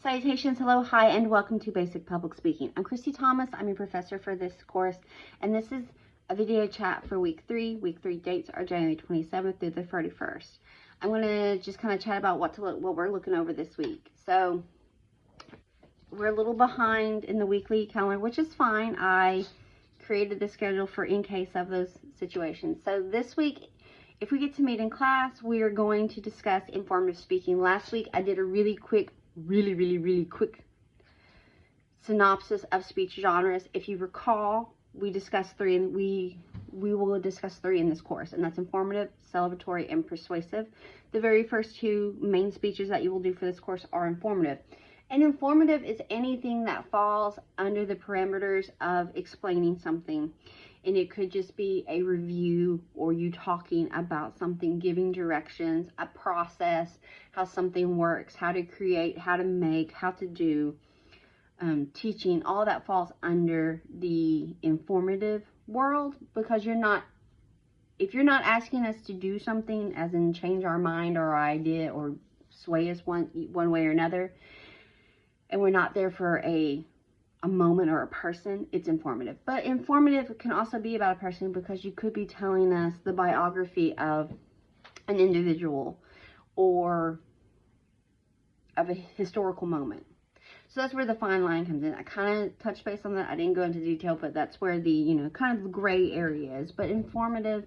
Salutations, hello, hi, and welcome to Basic Public Speaking. I'm Christy Thomas. I'm your professor for this course, and this is a video chat for week 3. Week 3 dates are January 27th through the 31st. I'm going to just kind of chat about what we're looking over this week. So we're a little behind in the weekly calendar, which is fine. I created the schedule for in case of those situations. So this week, if we get to meet in class, we are going to discuss informative speaking. Last week, I did a really quick synopsis of speech genres. If you recall, we discussed 3, and we will discuss 3 in this course, and that's informative, celebratory, and persuasive. The very first 2 main speeches that you will do for this course are informative. And informative is anything that falls under the parameters of explaining something. And it could just be a review, or you talking about something, giving directions, a process, how something works, how to create, how to make, how to do, teaching. All that falls under the informative world, because if you're not asking us to do something, as in change our mind or our idea or sway us one way or another, and we're not there for a moment or a person, it's informative. But informative can also be about a person, because you could be telling us the biography of an individual or of a historical moment. So that's where the fine line comes in. I kind of touched base on that. I didn't go into detail, but that's where the, kind of the gray area is. But informative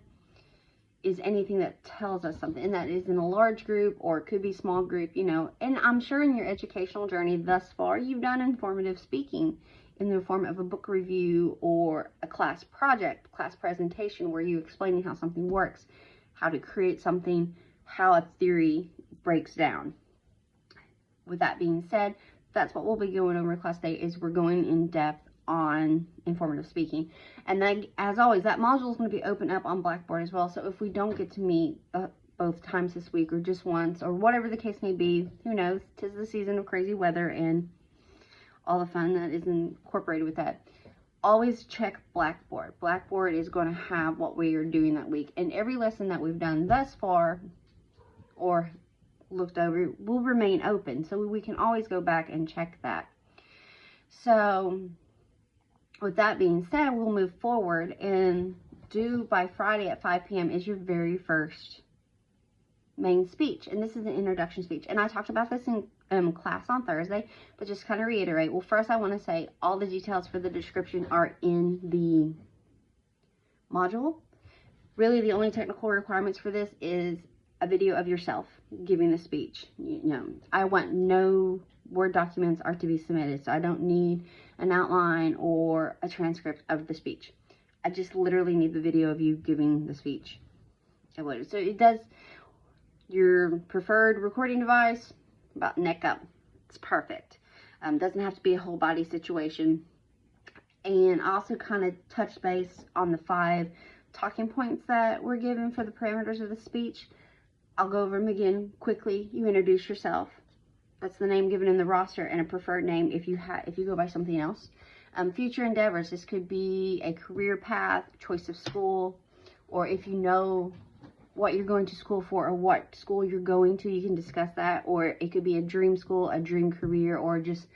is anything that tells us something, and that is in a large group, or it could be small group, and I'm sure in your educational journey thus far, you've done informative speaking in the form of a book review or a class project, class presentation, where you're explaining how something works, how to create something, how a theory breaks down. With that being said, that's what we'll be going over class day, is we're going in depth on informative speaking. And then, as always, that module is going to be open up on Blackboard as well. So if we don't get to meet both times this week, or just once, or whatever the case may be, who knows? 'Tis the season of crazy weather and all the fun that is incorporated with that. Always check Blackboard. Blackboard is going to have what we are doing that week, and every lesson that we've done thus far or looked over will remain open, so we can always go back and check that. So with that being said, we'll move forward, and due by Friday at 5 p.m. is your very first main speech. And this is an introduction speech. And I talked about this in class on Thursday, but just kind of reiterate. Well, first I want to say all the details for the description are in the module. Really, the only technical requirements for this is a video of yourself giving the speech. I want no Word documents are to be submitted, so I don't need an outline or a transcript of the speech. I just literally need the video of you giving the speech. So it does your preferred recording device, about neck up. It's perfect. Doesn't have to be a whole body situation. And I also kind of touched base on the 5 talking points that were given for the parameters of the speech. I'll go over them again quickly. You introduce yourself. That's the name given in the roster, and a preferred name if you go by something else. Future endeavors. This could be a career path, choice of school, or if you know what you're going to school for or what school you're going to, you can discuss that. Or it could be a dream school, a dream career, or just,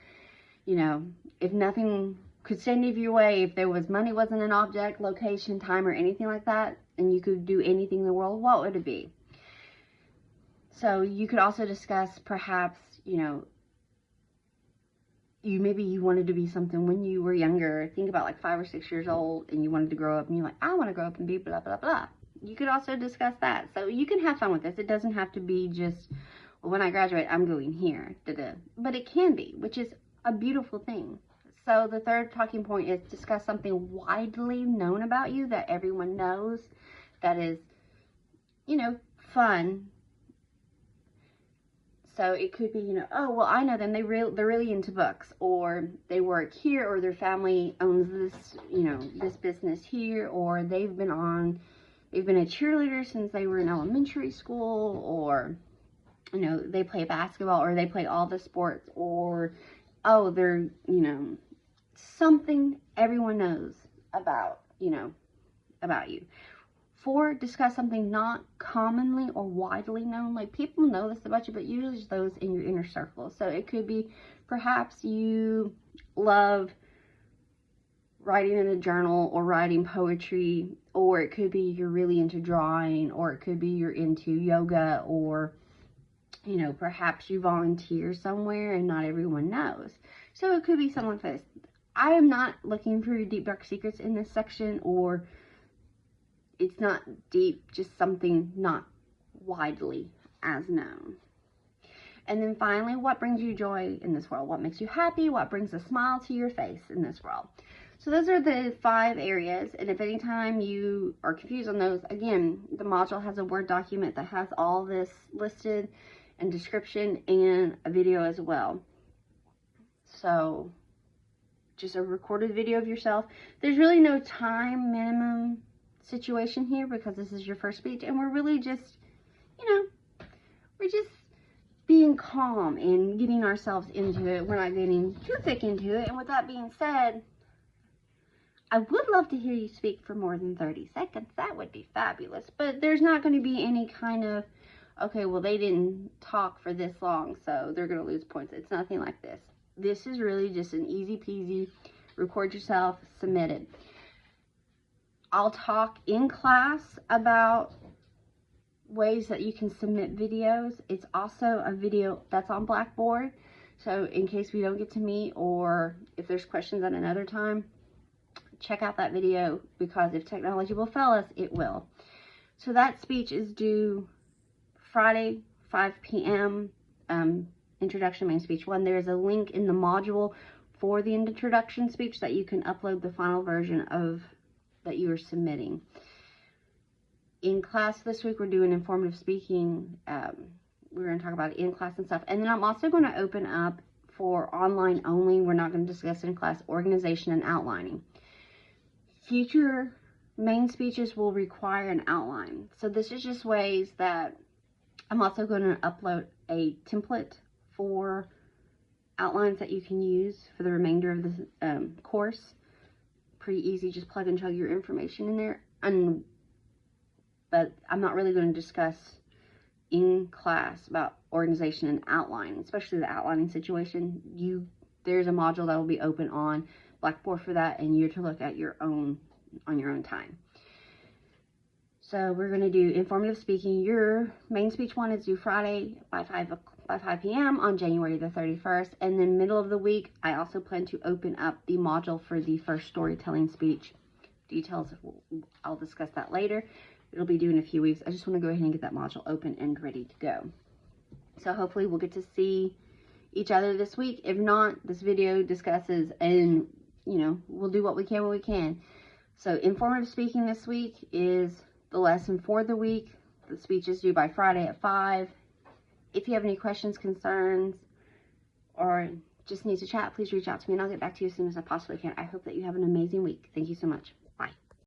if nothing could stand in your way, if there was money wasn't an object, location, time, or anything like that, and you could do anything in the world, what would it be? So you could also discuss perhaps, maybe you wanted to be something when you were younger. Think about like 5 or 6 years old, and you wanted to grow up, and you're like, I want to grow up and be blah, blah, blah. You could also discuss that. So you can have fun with this. It doesn't have to be just, well, when I graduate, I'm going here. But it can be, which is a beautiful thing. So the third talking point is discuss something widely known about you that everyone knows, that is, fun. So it could be, oh, well, I know them. They're really into books, or they work here, or their family owns this, this business here, or they've been a cheerleader since they were in elementary school, or, they play basketball, or they play all the sports, or, oh, they're, something everyone knows about, about you. 4, discuss something not commonly or widely known. Like, people know this about you, but usually it's those in your inner circle. So it could be perhaps you love writing in a journal or writing poetry, or it could be you're really into drawing, or it could be you're into yoga, or, you know, perhaps you volunteer somewhere and not everyone knows. So it could be something like this. I am not looking for your deep dark secrets in this section, or it's not deep, just something not widely as known. And then finally, what brings you joy in this world? What makes you happy? What brings a smile to your face in this world? So those are the 5 areas. And if anytime you are confused on those, again, the module has a Word document that has all this listed and description and a video as well. So just a recorded video of yourself. There's really no time minimum situation here because this is your first speech, and we're really just, you know, we're just being calm and getting ourselves into it. We're not getting too thick into it. And with that being said, I would love to hear you speak for more than 30 seconds. That would be fabulous. But there's not going to be any kind of, okay, well, they didn't talk for this long, so they're going to lose points. It's nothing like this. This is really just an easy peasy, record yourself, submit it. I'll talk in class about ways that you can submit videos. It's also a video that's on Blackboard. So in case we don't get to meet, or if there's questions at another time, check out that video, because if technology will fail us, it will. So that speech is due Friday, 5 p.m. Introduction main speech 1. There's a link in the module for the introduction speech that you can upload the final version of that you are submitting. In class this week, we're doing informative speaking. We're going to talk about it in class and stuff. And then I'm also going to open up for online only. We're not going to discuss in class organization and outlining. Future main speeches will require an outline. So this is just ways that I'm also going to upload a template for outlines that you can use for the remainder of the course. Pretty easy, just plug and chug your information in there. But I'm not really going to discuss in class about organization and outline, especially the outlining situation. There's a module that will be open on Blackboard for that, and you're to look at on your own time. So we're going to do informative speaking. Your main speech 1 is due Friday by 5 p.m. on January the 31st. And then middle of the week, I also plan to open up the module for the first storytelling speech. Details, I'll discuss that later. It'll be due in a few weeks. I just want to go ahead and get that module open and ready to go. So hopefully we'll get to see each other this week. If not, this video discusses, and, you know, we'll do what we can when we can. So informative speaking this week is the lesson for the week. The speech is due by Friday at 5. If you have any questions, concerns, or just need to chat, please reach out to me and I'll get back to you as soon as I possibly can. I hope that you have an amazing week. Thank you so much.